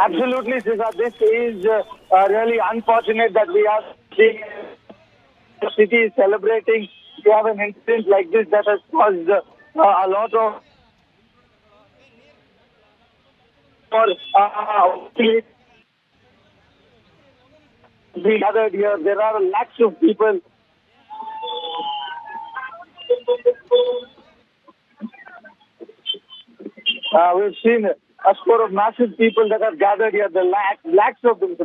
Absolutely, Sisa. This is really unfortunate that we are seeing the city is celebrating. We have an incident like this that has caused a lot of we gathered here. There are lakhs of people. We've seen a score of massive people that have gathered here. The lakhs of them,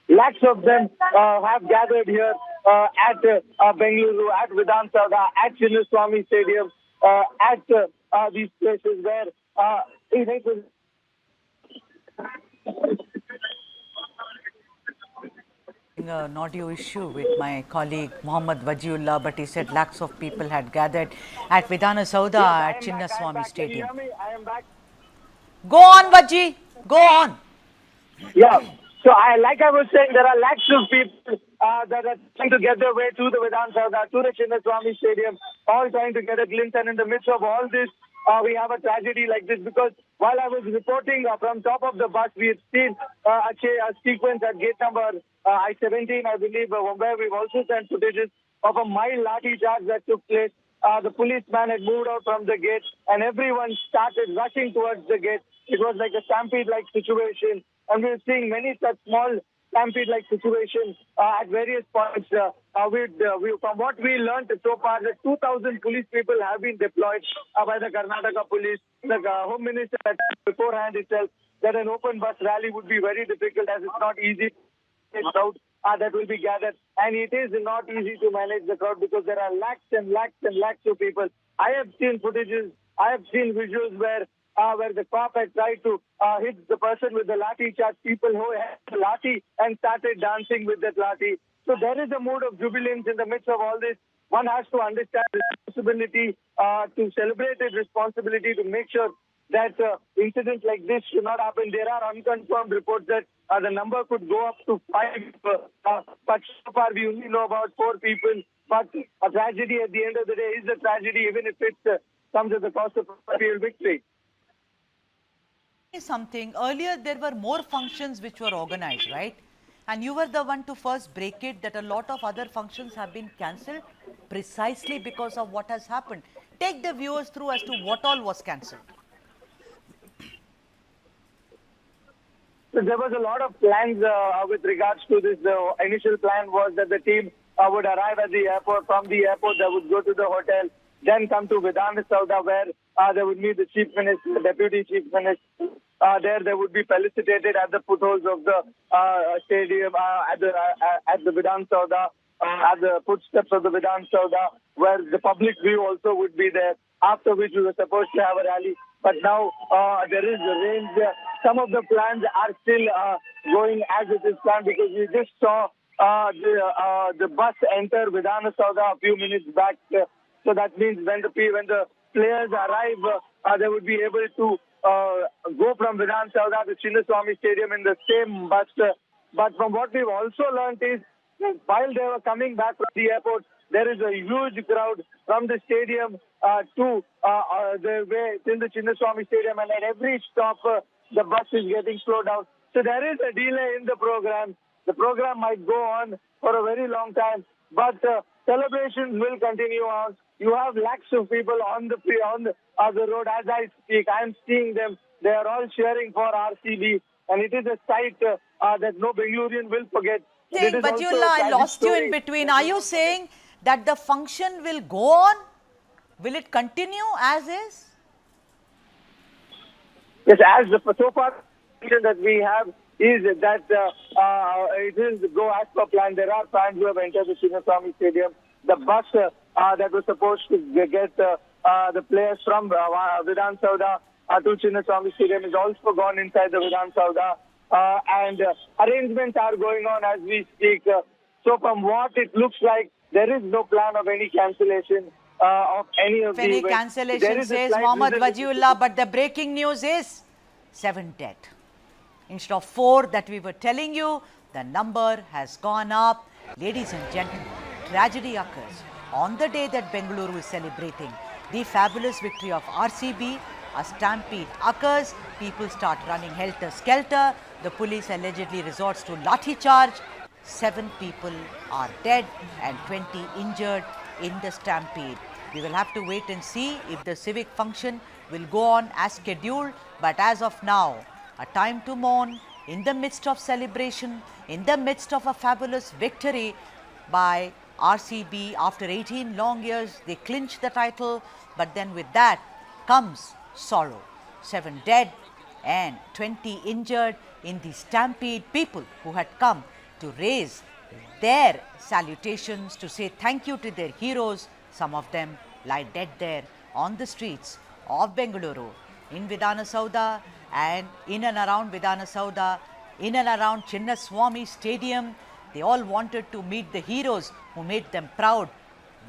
lakhs of them have gathered here at Bengaluru, at Vidhan Sauda, at Chinnaswamy Stadium, at these places where it was an audio issue with my colleague Mohammad Wajiullah, but he said lakhs of people had gathered at Vidhana Sauda at Chinnaswamy Stadium. I am back. Go on, Vaji. Go on. Yeah. So, like I was saying, there are lakhs of people that are trying to get their way to the Vidhan Sauda, to the Chinnaswamy Stadium, all trying to get a glimpse. And in the midst of all this, we have a tragedy like this because while I was reporting from top of the bus, we had seen a sequence at gate number I-17, I believe, where we've also sent footages of a mild lathi charge that took place. The policeman had moved out from the gate and everyone started rushing towards the gate. It was like a stampede-like situation. And we're seeing many such small stampede-like situations at various points. From what we learned so far, that 2,000 police people have been deployed by the Karnataka police. The Home Minister said beforehand itself that an open bus rally would be very difficult as it's not easy crowd that will be gathered. And it is not easy to manage the crowd because there are lakhs and lakhs and lakhs of people. I have seen footages, I have seen visuals where the cop had tried to hit the person with the lathi charge, people who had the lathi and started dancing with that lathi. So there is a mood of jubilance in the midst of all this. One has to understand responsibility, to celebrate its responsibility, to make sure that incidents like this should not happen. There are unconfirmed reports that the number could go up to 5, but so far we only know about 4 people. But a tragedy at the end of the day is a tragedy, even if it comes at the cost of a real victory. Something earlier, there were more functions which were organized, right? And you were the one to first break it that a lot of other functions have been cancelled precisely because of what has happened. Take the viewers through as to what all was cancelled. So there was a lot of plans with regards to this. The initial plan was that the team would arrive at the airport. From the airport, they would go to the hotel, then come to Vidhan Sauda, where they would meet the Chief Minister, the Deputy Chief Minister. There they would be felicitated at the footholds of the stadium, at the Vidhan Sauda, at the footsteps of the Vidhan Sauda, where the public view also would be there, after which we were supposed to have a rally. But now there is a range. Some of the plans are still going as it is planned because we just saw the bus enter Vidhan Sauda a few minutes back. So that means when the players arrive, they would be able to go from Vidhan Sauda to Chinnaswamy Stadium in the same bus. But from what we've also learned is that while they were coming back from the airport, there is a huge crowd from the stadium to the way in the Chinnaswamy Stadium, and at every stop, the bus is getting slowed down. So there is a delay in the program. The program might go on for a very long time, but celebrations will continue on. You have lakhs of people on the road as I speak. I am seeing them. They are all cheering for RCB, and it is a sight that no Bengalurian will forget. Vajiullah, I lost you in between. Are you saying that the function will go on? Will it continue as is? Yes, as the so far that we have is that it will go as per plan. There are fans who have entered the Chinnaswamy Stadium. The bus that was supposed to get the players from Vidhan Sauda to Chinnaswamy Stadium is also gone inside the Vidhan Sauda. And arrangements are going on as we speak. So from what it looks like, there is no plan of any cancellation of any of the events. Cancellation says Mohammad Wajiullah, but the breaking news is 7 dead. Instead of 4 that we were telling you, the number has gone up. Ladies and gentlemen, tragedy occurs on the day that Bengaluru is celebrating the fabulous victory of RCB a stampede occurs, people start running helter-skelter, the police allegedly resorts to lathi charge, 7 people are dead and 20 injured in the stampede. We will have to wait and see if the civic function will go on as scheduled, but as of now, a time to mourn in the midst of celebration, in the midst of a fabulous victory by RCB. After 18 long years, they clinch the title, but then with that comes sorrow. 7 dead and 20 injured in the stampede. People who had come to raise their salutations, to say thank you to their heroes, some of them lie dead there on the streets of Bengaluru, in Vidhana Soudha and in and around Vidhana Soudha, in and around Chinnaswamy Stadium. They all wanted to meet the heroes who made them proud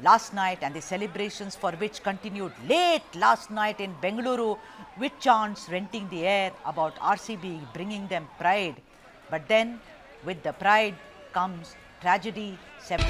last night, and the celebrations for which continued late last night in Bengaluru, with chants renting the air about RCB bringing them pride. But then with the pride comes tragedy. 7